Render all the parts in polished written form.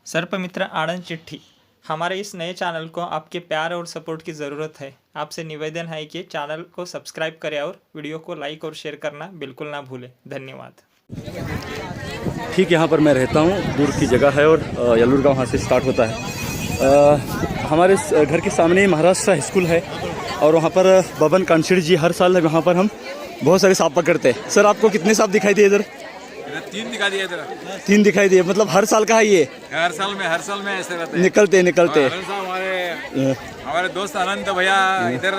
सर्पमित्र आनंद चिट्ठी। हमारे इस नए चैनल को आपके प्यार और सपोर्ट की ज़रूरत है। आपसे निवेदन है कि चैनल को सब्सक्राइब करें और वीडियो को लाइक और शेयर करना बिल्कुल ना भूलें। धन्यवाद। ठीक यहाँ पर मैं रहता हूँ, दूर की जगह है और यल्लूर गाँव वहाँ से स्टार्ट होता है। हमारे घर के सामने ही महाराष्ट्र स्कूल है और वहाँ पर बबन कांशीड़ जी हर साल वहाँ पर हम बहुत सारे सांप पकड़ते हैं। सर आपको कितने सांप दिखाई दिए इधर? 3 दिखा दिए इधर। 3 दिखाई दिए, मतलब हर साल का है ये? हर साल में ऐसे रहते हैं। निकलते हर साल हमारे दोस्त अनंत भैया इधर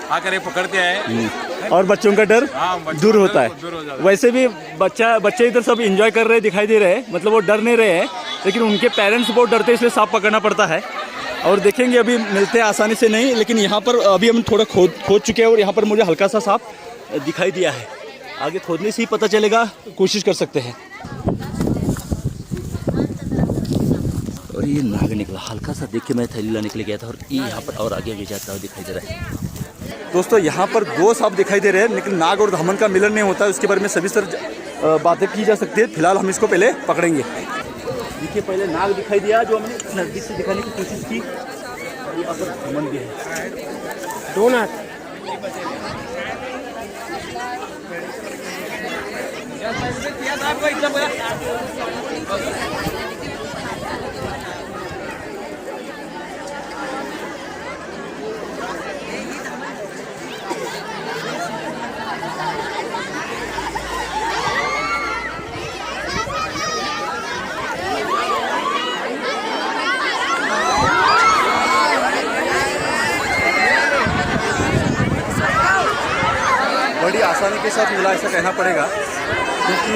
आकर ये पकड़ते हैं और बच्चों का डर दूर होता है। वैसे भी बच्चे इधर सब एंजॉय कर रहे दिखाई दे रहे हैं, मतलब वो डर नहीं रहे हैं, लेकिन उनके पेरेंट्स बहुत डरते हैं, इसलिए सांप पकड़ना पड़ता है। और देखेंगे अभी मिलते हैं आसानी से नहीं, लेकिन यहाँ पर अभी हम थोड़ा खोद चुके हैं और यहाँ पर मुझे हल्का सा सांप दिखाई दिया है। आगे खोदने से ही पता चलेगा, कोशिश कर सकते हैं। और ये नाग निकला, हल्का सा देख के मैं थैलीला निकल गया था और ये यहाँ पर और आगे जाता हुआ दिखाई दे रहा है। दोस्तों यहाँ पर 2 सांप दिखाई दे रहे हैं, लेकिन नाग और धामन का मिलन नहीं होता है। उसके बारे में सभी बातें की जा सकती है। फिलहाल हम इसको पहले पकड़ेंगे। देखिए पहले नाग दिखाई दिया जो हमने नजदीक से दिखाने की कोशिश की, और यहाँ पर धामन भी है। 2 नाग बड़ी आसानी के साथ मिला, ऐसा कहना पड़ेगा, क्योंकि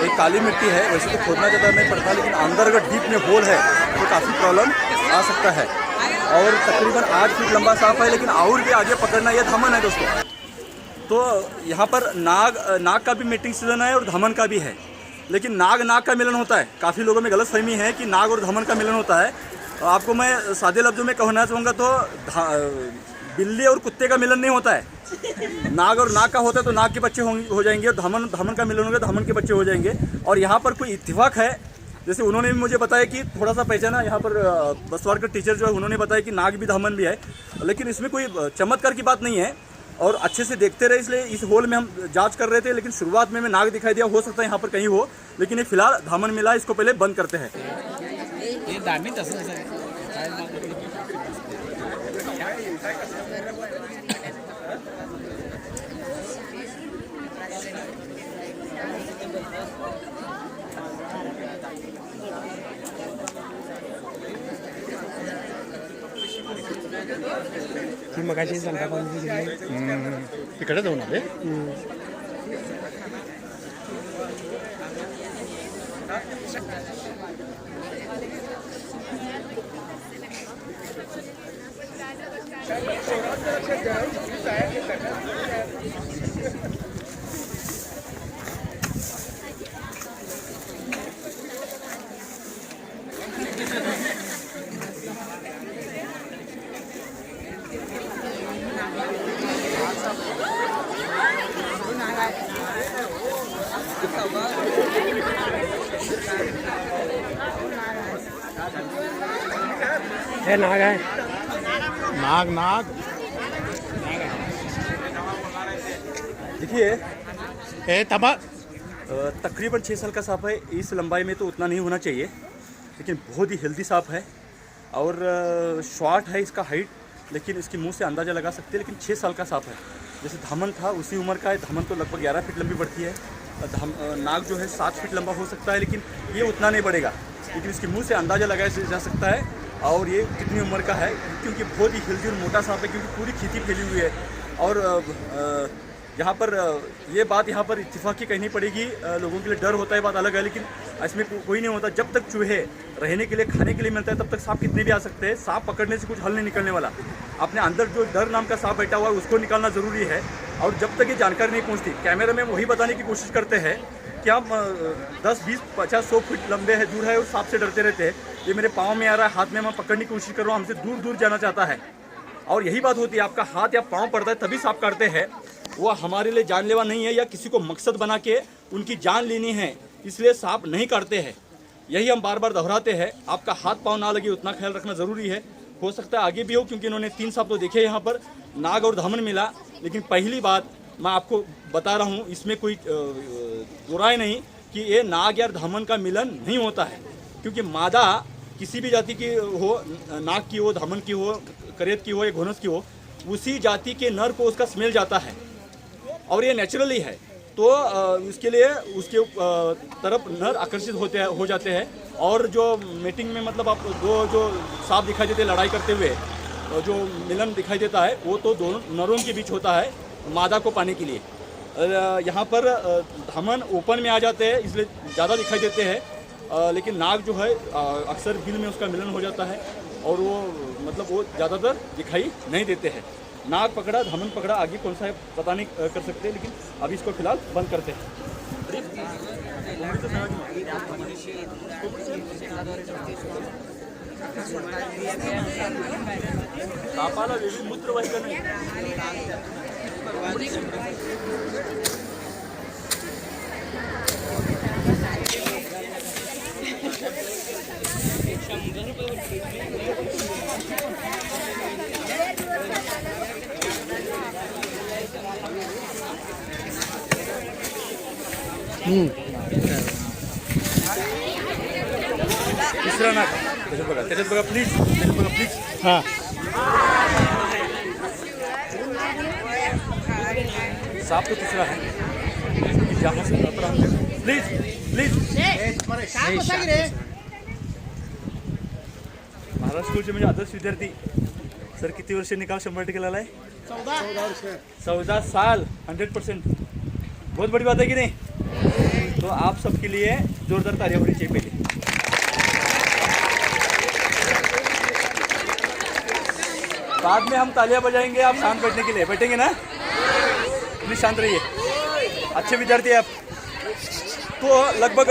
एक काली मिट्टी है। वैसे तो खोदना ज़्यादा नहीं पड़ता, लेकिन अंदर अगर डीप में होल है तो काफ़ी प्रॉब्लम आ सकता है। और तकरीबन 8 फीट लंबा सांप है, लेकिन और भी आगे पकड़ना ये धामन है दोस्तों। तो यहाँ पर नाग का भी मीटिंग सीजन है और धामन का भी है, लेकिन नाग का मिलन होता है। काफ़ी लोगों में गलतफहमी है कि नाग और धामन का मिलन होता है। आपको मैं सादे लफ्ज़ों में कहना चाहूँगा तो बिल्ली और कुत्ते का मिलन नहीं होता है। नाग और नाग का होता है तो नाग के बच्चे हो जाएंगे, और धामन का मिलन होगा धामन के बच्चे हो जाएंगे। और यहाँ पर कोई इत्तेफाक है, जैसे उन्होंने भी मुझे बताया कि थोड़ा सा पहचाना, यहाँ पर बसवार के टीचर जो है उन्होंने बताया कि नाग भी धामन भी है, लेकिन इसमें कोई चमत्कार की बात नहीं है। और अच्छे से देखते रहे, इसलिए इस होल में हम जांच कर रहे थे, लेकिन शुरुआत में नाग दिखाई दिया। हो सकता है यहाँ पर कहीं हो, लेकिन ये फिलहाल धामन मिला। इसको पहले बंद करते हैं। मगाशी इकडे जाऊन आले. है नाग है, नाग देखिए तकरीबन 6 साल का सांप है। इस लंबाई में तो उतना नहीं होना चाहिए, लेकिन बहुत ही हेल्दी सांप है। और शॉर्ट है इसका हाइट, लेकिन इसके मुंह से अंदाज़ा लगा सकते हैं। लेकिन 6 साल का सांप है, जैसे धामन था उसी उम्र का है। धामन तो लगभग 11 फीट लंबी बढ़ती है। नाग जो है 7 फीट लंबा हो सकता है, लेकिन ये उतना नहीं बढ़ेगा। लेकिन इसके मुंह से अंदाज़ा लगाया जा सकता है और ये कितनी उम्र का है, क्योंकि बहुत ही हेल्दी और मोटा सांप है, क्योंकि पूरी खेती फैली हुई है। और यहाँ पर ये बात यहाँ पर इत्तेफाकी कहनी पड़ेगी। लोगों के लिए डर होता है, बात अलग है, लेकिन इसमें कोई नहीं होता। जब तक चूहे रहने के लिए, खाने के लिए मिलता है, तब तक सांप कितने भी आ सकते हैं। सांप पकड़ने से कुछ हल नहीं निकलने वाला। अपने अंदर जो डर नाम का सांप बैठा हुआ है उसको निकालना ज़रूरी है। और जब तक ये जानकारी नहीं पहुँचती, कैमरे में वही बताने की कोशिश करते हैं कि हम 10, 20, 50, 100 फीट लंबे है, दूर है, उस सांप से डरते रहते हैं। ये मेरे पाँव में आ रहा है, हाथ में मैं पकड़ने की कोशिश कर रहा हूँ, हमसे दूर दूर जाना चाहता है। और यही बात होती है, आपका हाथ या पाँव पड़ता है तभी सांप काटते हैं। वो हमारे लिए जानलेवा नहीं है, या किसी को मकसद बना के उनकी जान लेनी है, इसलिए सांप नहीं काटते हैं। यही हम बार बार दोहराते हैं, आपका हाथ पाँव ना लगे उतना ख्याल रखना ज़रूरी है। हो सकता है आगे भी हो, क्योंकि इन्होंने 3 सांप तो देखे यहाँ पर, नाग और धामन मिला। लेकिन पहली बात मैं आपको बता रहा हूँ, इसमें कोई बुराई नहीं कि ये नाग या धामन का मिलन नहीं होता है, क्योंकि मादा किसी भी जाति की हो, नाग की हो, धामन की हो, करेत की हो या घोनस की हो, उसी जाति के नर को उसका स्मेल जाता है और ये नेचुरली है। तो उसके लिए उसके तरफ नर आकर्षित हो जाते हैं। और जो मीटिंग में मतलब आप दो जो सांप दिखाई देते हैं लड़ाई करते हुए, जो मिलन दिखाई देता है वो तो दोनों नरों के बीच होता है मादा को पाने के लिए। यहाँ पर धामन ओपन में आ जाते हैं इसलिए ज़्यादा दिखाई देते हैं, लेकिन नाग जो है अक्सर बिल में उसका मिलन हो जाता है और वो मतलब वो ज़्यादातर दिखाई नहीं देते हैं। नाग पकड़ा, धामन पकड़ा, आगे कौन सा है पता नहीं कर सकते, लेकिन अभी इसको फिलहाल बंद करते हैं। सापाला वेगळी मूत्रवाहिका नाही। तिसरा नाग त्याच्यात बघा प्लीज, प्लीज। हां सांप तो तीसरा है, जहाँ से प्लीज प्लीज। महाराष्ट्र स्कूलचे म्हणजे आदर्श विद्यार्थी सर किती वर्ष निकाल 100% लाला है? 14 साल 100%। बहुत बड़ी बात है कि नहीं? तो आप सबके लिए जोरदार तालियां होनी चाहिए पहले। बाद में हम तालियां बजाएंगे, आप शांत बैठने के लिए बैठेंगे ना? प्लीज शांत रहिए, अच्छे विद्यार्थी आप। तो लगभग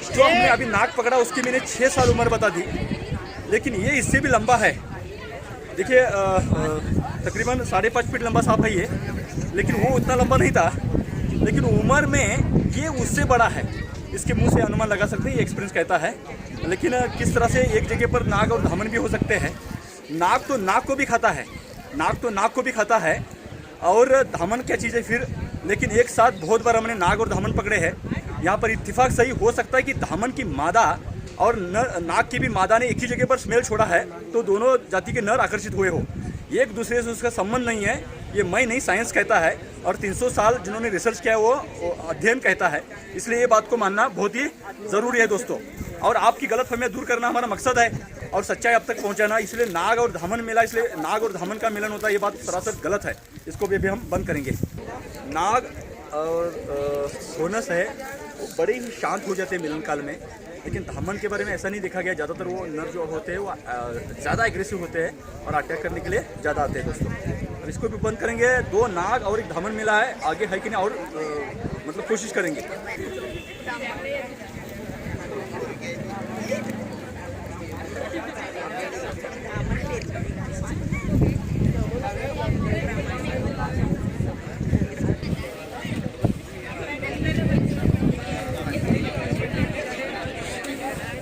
जो हमने अभी नाग पकड़ा उसकी मैंने 6 साल उम्र बता दी, लेकिन ये इससे भी लंबा है। देखिए तकरीबन 5.5 फीट लंबा सांप है ये, लेकिन वो उतना लंबा नहीं था, लेकिन उम्र में ये उससे बड़ा है। इसके मुंह से अनुमान लगा सकते हैं, ये एक्सपीरियंस कहता है। लेकिन किस तरह से एक जगह पर नाग और धामन भी हो सकते हैं। नाग तो नाग को भी खाता है, नाग तो नाग को भी खाता है, और धामन क्या चीज़ है फिर। लेकिन एक साथ बहुत बार हमने नाग और धामन पकड़े हैं। यहाँ पर इत्तेफाक सही हो सकता है कि धामन की मादा और नाग की भी मादा ने एक ही जगह पर स्मेल छोड़ा है, तो दोनों जाति के नर आकर्षित हुए हो। एक दूसरे से उसका संबंध नहीं है, ये मैं नहीं साइंस कहता है, और 300 साल जिन्होंने रिसर्च किया है वो अध्ययन कहता है। इसलिए ये बात को मानना बहुत ही ज़रूरी है दोस्तों, और आपकी गलतफहमियां दूर करना हमारा मकसद है और सच्चाई अब तक पहुंचाना। इसलिए नाग और धामन मिला, इसलिए नाग और धामन का मिलन होता है, ये बात सरासर गलत है। इसको भी हम बंद करेंगे। नाग और घोनस है वो बड़े ही शांत हो जाते हैं मिलन काल में, लेकिन धामन के बारे में ऐसा नहीं देखा गया। ज़्यादातर वो नर जो होते हैं वो ज़्यादा एग्रेसिव होते हैं और अटैक करने के लिए ज़्यादा आते हैं दोस्तों। अब इसको भी बंद करेंगे। 2 नाग और 1 धामन मिला है, आगे है कि नहीं और मतलब कोशिश करेंगे।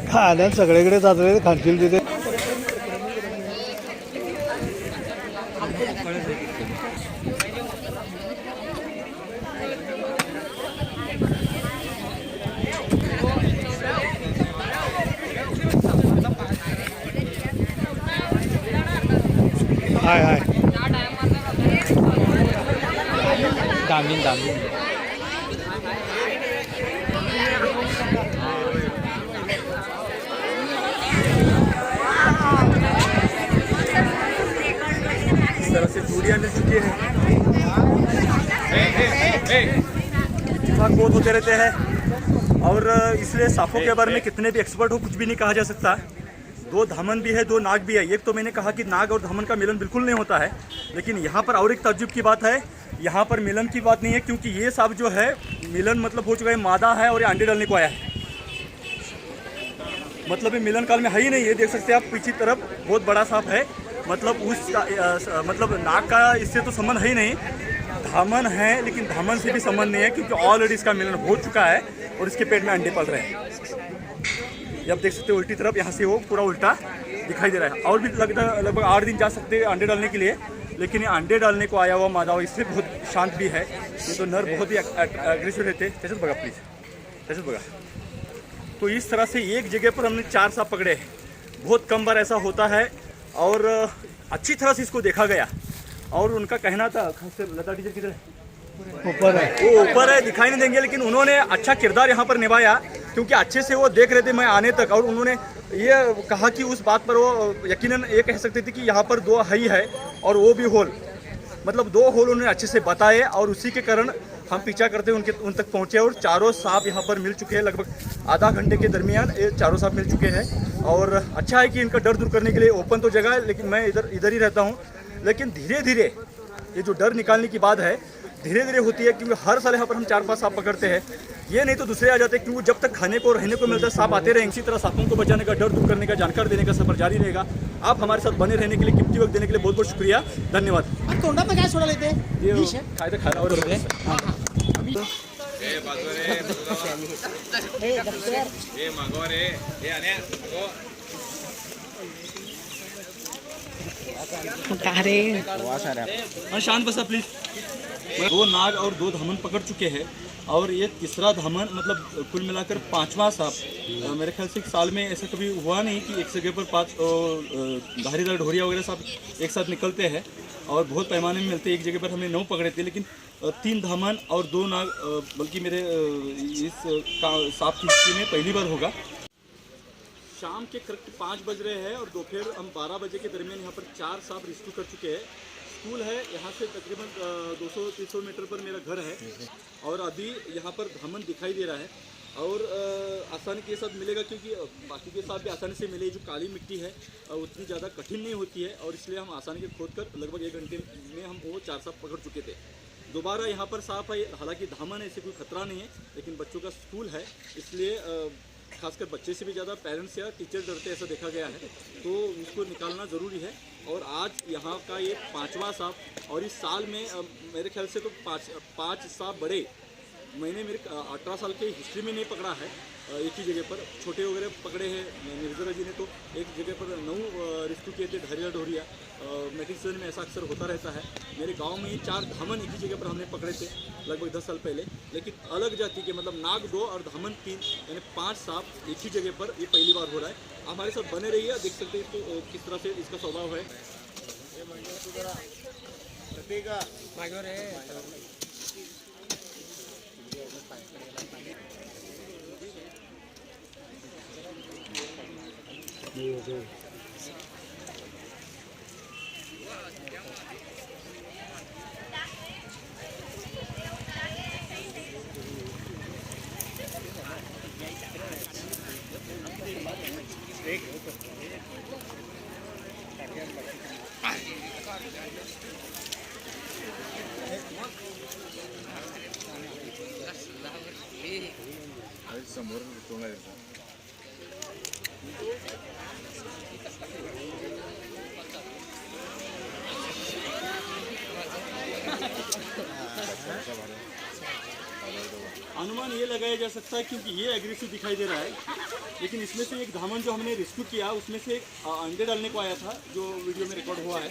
खाण्यात सगळीकडे जातले खातील तिथे हाय हाय दामीन दामीन इस तरह से चूड़ियाँ मिल चुकी हैं। इत्तेफाक बहुत होते रहते हैं, और इसलिए सांपों के बारे में कितने भी एक्सपर्ट हो कुछ भी नहीं कहा जा सकता। 2 धामन भी है, 2 नाग भी है। एक तो मैंने कहा कि नाग और धामन का मिलन बिल्कुल नहीं होता है, लेकिन यहाँ पर और एक ताज्जुब की बात है, यहाँ पर मिलन की बात नहीं है, क्योंकि ये सांप जो है मिलन मतलब हो चुका है, मादा है और ये अंडे डालने को आया है। मतलब ये मिलन काल में है ही नहीं। ये देख सकते हैं आप पीछे तरफ बहुत बड़ा सांप है, मतलब उस मतलब नाग का इससे तो संबंध है ही नहीं। धामन है, लेकिन धामन से भी संबंध नहीं है, क्योंकि ऑलरेडी इसका मिलन हो चुका है और इसके पेट में अंडे पल रहे हैं। ये आप देख सकते हो उल्टी तरफ, यहाँ से वो पूरा उल्टा दिखाई दे रहा है। और भी लगभग 8 दिन जा सकते हैं अंडे डालने के लिए, लेकिन ये अंडे डालने को आया हुआ मादा इससे बहुत शांत भी है। ये तो नर बहुत ही एग्रेसिव रहते। त्याच्यात बघा प्लीज, त्याच्यात बघा। तो इस तरह से एक जगह पर हमने 4 सांप पकड़े। बहुत कम बार ऐसा होता है और अच्छी तरह से इसको देखा गया। और उनका कहना था, खासकर लता टीचर किधर है? ऊपर है, वो ऊपर है, दिखाई नहीं देंगे, लेकिन उन्होंने अच्छा किरदार यहाँ पर निभाया क्योंकि अच्छे से वो देख रहे थे मैं आने तक। और उन्होंने ये कहा कि उस बात पर वो यकीनन ये कह सकते थे कि यहाँ पर 2 ही है और वो भी होल, मतलब 2 होल उन्होंने अच्छे से बताए। और उसी के कारण हम पीछा करते उन तक पहुँचे और चारों सांप यहाँ पर मिल चुके हैं। लगभग आधा घंटे के दरमियान ये चारों सांप मिल चुके हैं। और अच्छा है कि इनका डर दूर करने के लिए ओपन तो जगह है, लेकिन मैं इधर ही रहता हूँ। लेकिन धीरे धीरे ये जो डर निकालने की बात है धीरे धीरे होती है, क्योंकि हर साल यहाँ पर हम 4-5 सांप पकड़ते हैं। ये नहीं तो दूसरे आ जाते हैं, क्योंकि जब तक खाने को रहने को मिलता है सांप आते रहेंगे। इसी तरह सांपों को बचाने का, डर दूर करने का, जानकारी देने का सफर जारी रहेगा। आप हमारे साथ बने रहने के लिए, कीमती वक्त देने के लिए बहुत बहुत शुक्रिया, धन्यवाद। तोंडात काय सोडायला येते खाय तर खायला आवडत ए बाजू रे, ए मागो रे, ए आण्या मागो। हाँ, शांत बसा प्लीज। 2 नाग और 2 धामन पकड़ चुके हैं और ये तीसरा धामन, मतलब कुल मिलाकर 5वां सांप। मेरे ख्याल से एक साल में ऐसा कभी हुआ नहीं कि एक जगह पर 5 धारीदार ढोरिया वगैरह सांप एक साथ निकलते हैं और बहुत पैमाने में मिलते हैं। एक जगह पर हमने 9 पकड़े थे, लेकिन 3 धामन और 2 नाग, बल्कि मेरे इस सांप की हिस्ट्री में पहली बार होगा। शाम के करेक्ट 5 बज रहे हैं और दोपहर हम 12 बजे के दरमियान यहाँ पर 4 सांप रेस्क्यू कर चुके हैं। स्कूल है यहाँ से तकरीबन 200-300 मीटर पर मेरा घर है और अभी यहाँ पर धामन दिखाई दे रहा है और आसानी के साथ मिलेगा, क्योंकि बाकी के साथ भी आसानी से मिले। जो काली मिट्टी है उतनी ज़्यादा कठिन नहीं होती है और इसलिए हम आसानी से खोद कर लगभग 1 घंटे में हम वो 4 सांप पकड़ चुके थे। दोबारा यहाँ पर सांप है, हालांकि धामन है, इससे कोई खतरा नहीं है, लेकिन बच्चों का स्कूल है इसलिए खासकर बच्चे से भी ज़्यादा पेरेंट्स या टीचर डरते ऐसा देखा गया है, तो उसको निकालना ज़रूरी है। और आज यहाँ का ये 5वां सांप और इस साल में मेरे ख्याल से तो 5 सांप बड़े मैंने मेरे 18 साल के हिस्ट्री में नहीं पकड़ा है एक ही जगह पर। छोटे वगैरह पकड़े हैं, निर्जरा जी ने तो एक जगह पर 9 रेस्क्यू किए थे धारीदार ढोरिया। मैट्रिक सीजन में ऐसा अक्सर होता रहता है। मेरे गांव में ही 4 धामन एक ही जगह पर हमने पकड़े थे लगभग 10 साल पहले, लेकिन अलग जाति के, मतलब नाग 2 और धामन 3, यानी 5 सांप एक ही जगह पर ये पहली बार हो रहा है। हमारे साथ बने रहिए, देख सकते हैं इसको किस तरह से इसका स्वभाव है। समोर तोंड अनुमान ये लगाया जा सकता है, क्योंकि ये एग्रेसिव दिखाई दे रहा है, लेकिन इसमें से एक धामन जो हमने रेस्क्यू किया उसमें से अंडे डालने को आया था, जो वीडियो में रिकॉर्ड हुआ है।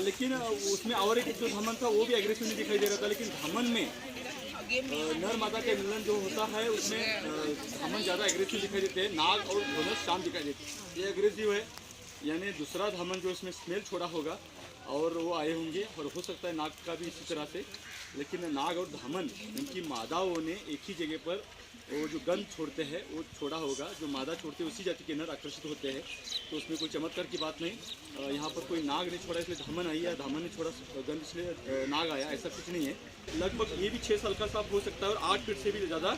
लेकिन उसमें और एक जो धामन था वो भी एग्रेसिव नहीं दिखाई दे रहा था, लेकिन धामन में नर मादा का मिलन जो होता है उसमें धामन ज़्यादा एग्रेसिव दिखाई देते हैं, नाग और घोनस शांत दिखाई देते हैं। ये एग्रेसिव है, यानी दूसरा धामन जो इसमें स्मेल छोड़ा होगा और वो आए होंगे, और हो सकता है नाग का भी इसी तरह से। लेकिन नाग और धामन, इनकी मादाओं ने एक ही जगह पर वो जो गंध छोड़ते हैं वो छोड़ा होगा। जो मादा छोड़ते हैं उसी जाति के नर आकर्षित होते हैं, तो उसमें कोई चमत्कार की बात नहीं। यहाँ पर कोई नाग नहीं छोड़ा इसलिए धामन आई, या धामन ने छोड़ा गंध इसलिए नाग आया, ऐसा कुछ नहीं है। लगभग ये भी 6 साल का सांप हो सकता है और 8 फीट से भी ज़्यादा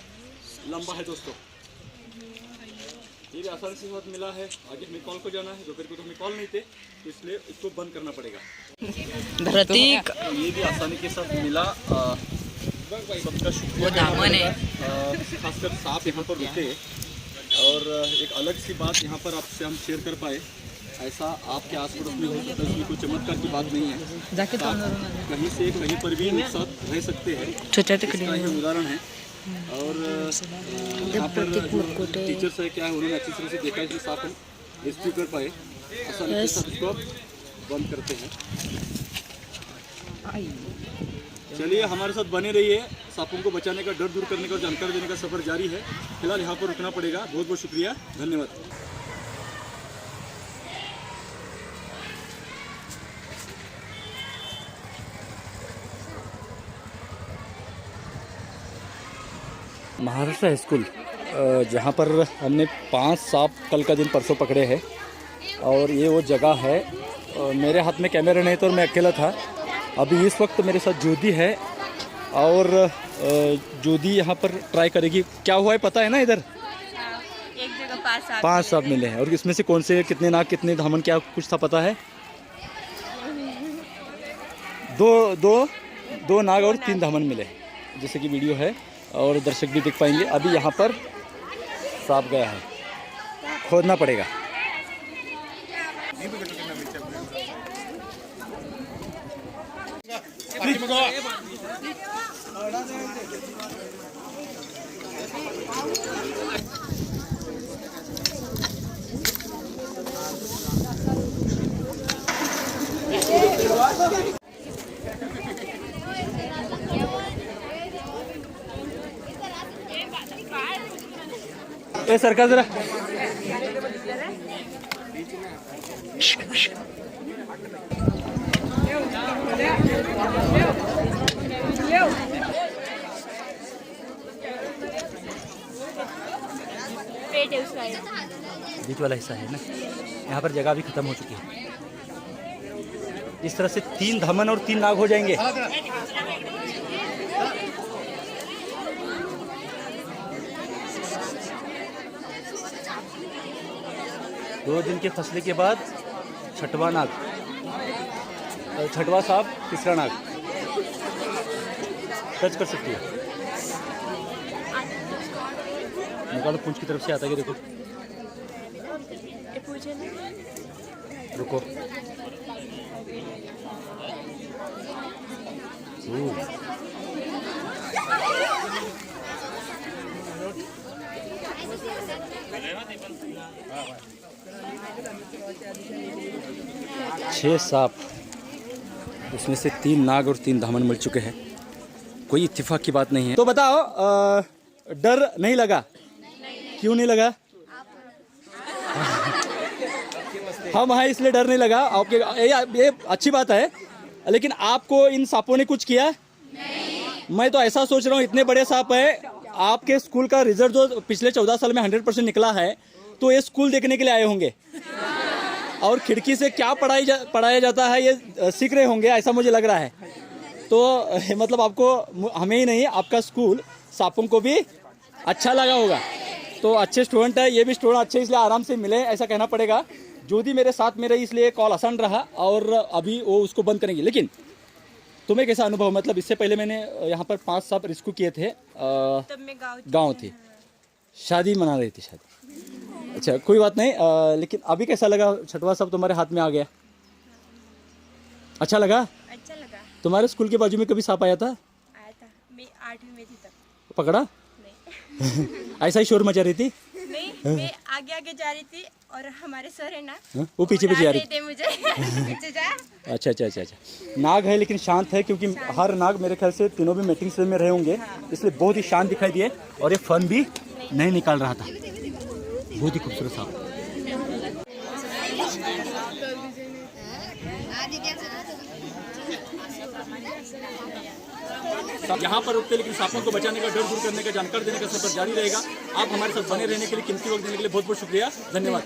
लंबा है दोस्तों। ये भी आसानी से साथ मिला है। आगे हमें कॉल को जाना है, दोपहर को तो हमें कॉल नहीं थे, तो इसलिए इसको बंद करना पड़ेगा। ये भी आसानी के साथ मिला, सबका शुक्रिया। खासकर सांप यहाँ पर रुके, और एक अलग सी बात यहाँ पर आपसे हम शेयर कर पाए, ऐसा आपके आस पड़ोस में हो सकता है, उसमें कोई चमत्कार की बात नहीं है। कहीं से कहीं पर भी एक साथ रह सकते हैं, इसका ये उदाहरण है। और यहाँ पर जो टीचर्स है क्या है उन्होंने अच्छी तरह से देखा कि साफ हम रेस्क्यू कर पाए। आसानी के साथ इसको बंद करते हैं। चलिए हमारे साथ बने रहिए। सांपों को बचाने का, डर दूर करने का और जानकारी देने का सफ़र जारी है। फिलहाल यहाँ पर रुकना पड़ेगा। बहुत बहुत शुक्रिया, धन्यवाद। महाराष्ट्र हाई स्कूल जहाँ पर हमने 5 सांप कल का दिन परसों पकड़े हैं और ये वो जगह है। मेरे हाथ में कैमरा नहीं तो और मैं अकेला था। अभी इस वक्त मेरे साथ ज्योति है और ज्योति यहाँ पर ट्राई करेगी। क्या हुआ है पता है ना? इधर एक जगह 5 सांप मिले हैं और इसमें से कौन से कितने नाग कितने धामन क्या कुछ था पता है? दो नाग और 3 धामन मिले जैसे कि वीडियो है और दर्शक भी देख पाएंगे। अभी यहाँ पर सांप गया है, खोदना पड़ेगा। ए सरकार जरा पेट है उसका। बीच वाला हिस्सा है ना, यहाँ पर जगह भी खत्म हो चुकी है। इस तरह से 3 धमन और 3 नाग हो जाएंगे। दो दिन के फसले के बाद छठवा नाग, छठवा सांप, तीसरा नाग टच कर सकती है। निकालो, पूंछ की तरफ से आता है, देखो। रुको, छह सांप, उसमें से 3 नाग और 3 धामन मिल चुके हैं। कोई इत्तेफाक की बात नहीं है। तो बताओ, डर नहीं लगा? क्यों नहीं लगा? हम हैं इसलिए डर नहीं लगा आपके। ये अच्छी बात है, लेकिन आपको इन सांपों ने कुछ किया? नहीं। मैं तो ऐसा सोच रहा हूँ, इतने बड़े सांप है। आपके स्कूल का रिजल्ट जो पिछले 14 साल में 100% निकला है, तो ये स्कूल देखने के लिए आए होंगे और खिड़की से क्या पढ़ाया जाता है ये सीख रहे होंगे, ऐसा मुझे लग रहा है। तो मतलब आपको, हमें ही नहीं, आपका स्कूल सांपों को भी अच्छा लगा होगा। तो अच्छे स्टूडेंट है, ये भी स्टूडेंट अच्छे, इसलिए आराम से मिले, ऐसा कहना पड़ेगा। ज्योति मेरे साथ में रही इसलिए कॉल आसान रहा और अभी वो उसको बंद करेंगे। लेकिन तुम्हें कैसा अनुभव? मतलब इससे पहले मैंने यहाँ पर 5 सांप रेस्क्यू किए थे। तब मैं गाँव थी, शादी मना रही थी शादी। अच्छा, कोई बात नहीं। लेकिन अभी कैसा लगा? छठवा सांप तुम्हारे हाथ में आ गया, अच्छा लगा? अच्छा लगा। तुम्हारे स्कूल के बाजू में कभी सांप आया था? आया था, मैं 8वीं में थी तब। पकड़ा? नहीं। ऐसा ही शोर मचा रही थी? नहीं, मैं आगे आगे जा रही थी और हमारे सर है ना, वो पीछे पीछे जा रही थे मुझे। पीछे जा। अच्छा। नाग है लेकिन शांत है, क्योंकि हर नाग मेरे ख्याल से तीनों भी मीटिंग में रहे होंगे, इसलिए बहुत ही शांत दिखाई दिए। और ये फन भी नहीं निकाल रहा था। बहुत ही खूबसूरत सांप। यहाँ पर रुकते, लेकिन सांपों को बचाने का, डर दूर करने का, जानकारी देने का सफर जारी रहेगा। आप हमारे साथ बने रहने के लिए, कीमती वक्त देने के लिए बहुत बहुत शुक्रिया, धन्यवाद।